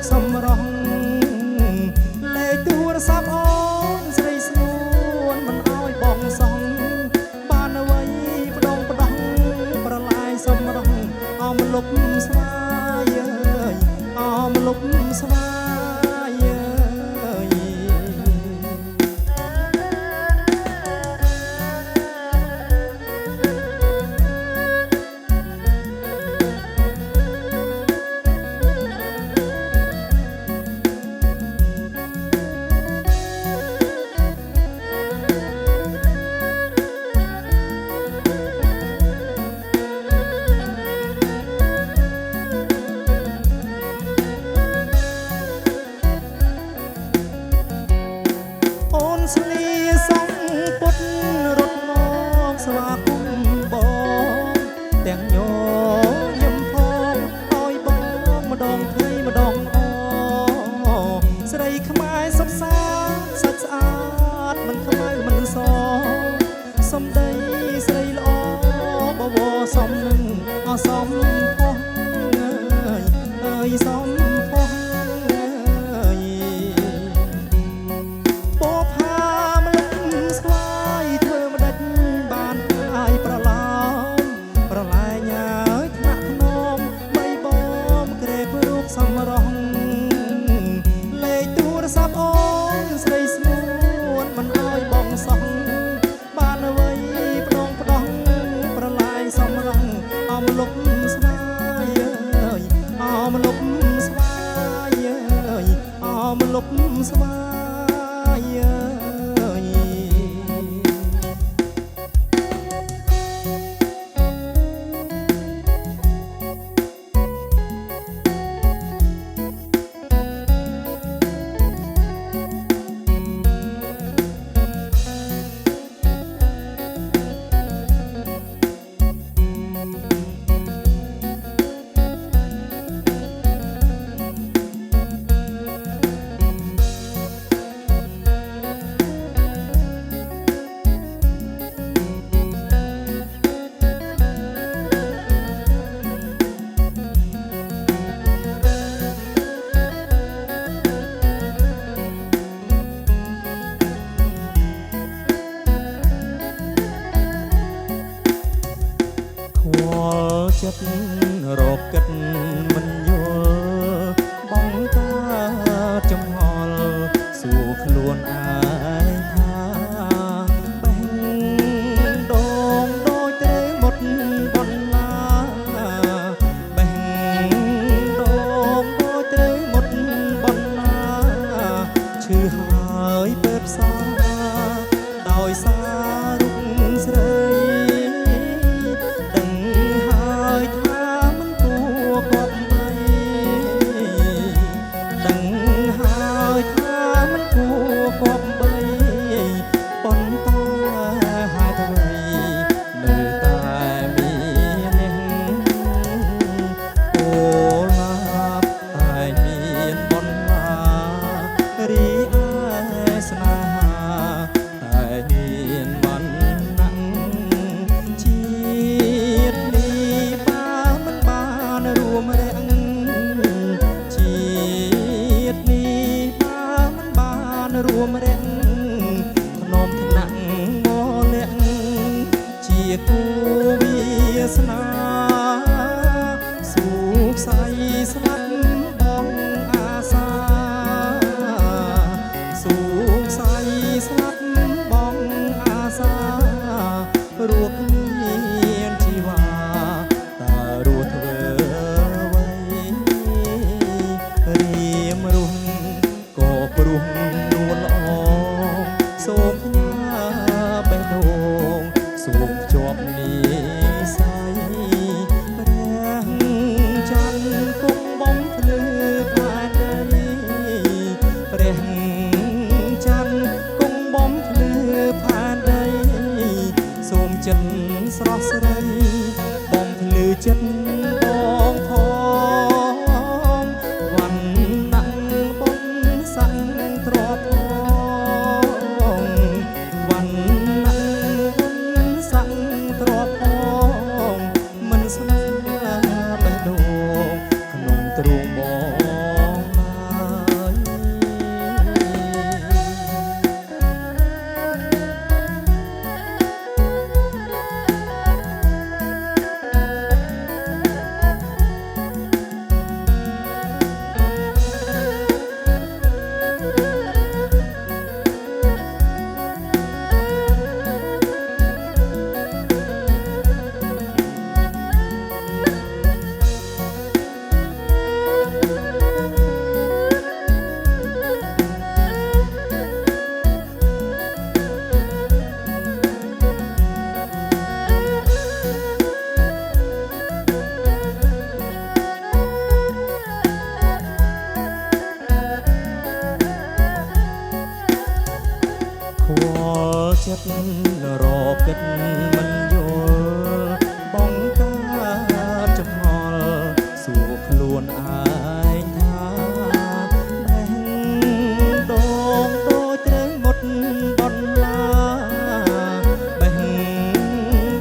សំរងលេខទូរស័ព្ទអូនស្រីស្នួនមិនអោយបងសងបានអ្វីផ្ដងផ្ដោះប្រឡាយសំរងអមលុបស្វាយអមលុបស្វាយស្លីសងពុតរត់មកស្វាគមន៍បងទាំងញញឹមផងឲ្យបងម្ដងឃើញម្ដងអស្រីខ្មែរសុខសាសាច់ស្អាតមិនខ្មៅមិនសសំដីស្រីល្អបវរសំនឹងអសំផុសអើយសំផុសសំរងលេខទូរស័ព្ទអូនស្រីស្នួនមិនអោយបងសោះបានអ្វីផ្ដងផ្ដោះប្រឡាយសំរងអមលុបស្វាយអមលុបស្វាយអមលុបស្វាយចិត្តរកគិតមិនយល់បងកាចំហល់សួរខ្លួនឯងថាបេះដងដូចត្រូវមុតបន្លាបេះដងដូចត្រូវមុតបន្លាឈឺហើយពើផ្សាដោយសាររូបស្រីរួមរះធ្នមថ្នាក់មកលាក់ជាគូវាសនាសុខស័យស្លាប់បងអាសាសុខស័យស្លាប់បងអាសារស់មានជីវ៉ាតើរស់ធ្វើអ្វីរៀមរុំក៏ព្រោះសូមផ្ញើបេះដូងសូមជាប់និស័យព្រះច័ន្ទគង់បំភ្លឺផែនដីព្រះច័ន្ទគង់បំភ្លឺផែនដីសូមចិត្តស្រស់ស្រីបំភ្លឺចិត្តបងផងវណ្ណៈបុណ្យស័ក្តិទ្រព្យមិនស្នេហ៍បេះដូងក្នុងទ្រូងបង រកគិតមិនយល់បងការចំហល់សួរខ្លួនឯងថាបេះដូងដូចត្រូវមុតបន្លាបេះ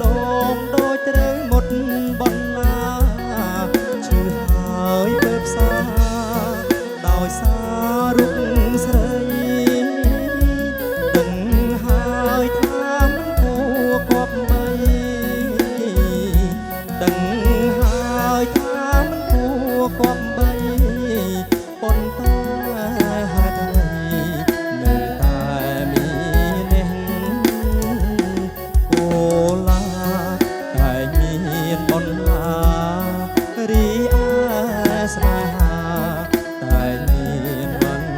ដូងដូចត្រូវមុតបន្លាឈឺហើយបើផ្សាដោយសាររូបស្រីដឹងហើយថាមិនគួរគប់បីដឹងហើយថាមិនគួរគប់បីប៉ុន្តែហេតុអ្វីនៅតែមានអ្នកគោលាតែមានបន្លារីឯស្នេហាតែមានវណ្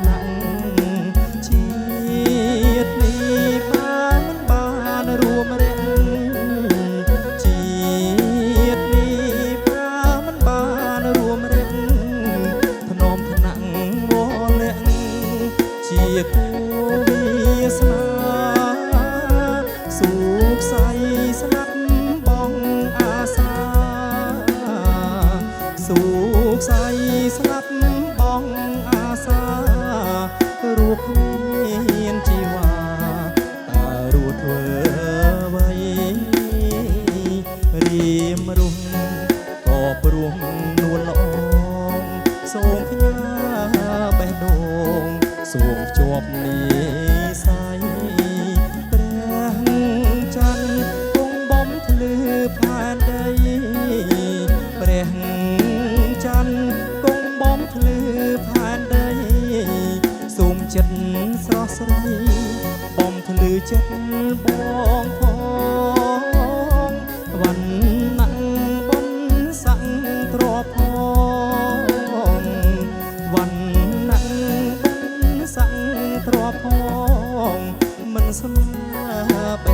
ណៈជាតិនេះបានរួមរែងជាតិនេះបានរួមរែងធ្នមថ្នាក់វលាក់ជាគូវាសនាសុខស័យស្លាប់បងអាសាសុខស័យស្លាប់បងអាសារស់គ្មានជីវ៉ាតើរស់ធ្វើអ្វីរៀមរុំក៏ព្រមនួនល្អងសូមផ្ញើបេះដូងសូមភ្ជាប់និស័យព្រះច័ន្ទគង់បំភ្លឺផែនដីព្រះច័ន្ទគង់បំភ្លឺផែនដីសូមចិត្តស្រស់ស្រីបំភ្លឺចិត្តបងផងវណ្ណៈបុណ្យស័ក្តិទ្រពផងវណ្ណៈបុណ្យស័ក្តិទ្រពផងមិនស្មើបេះ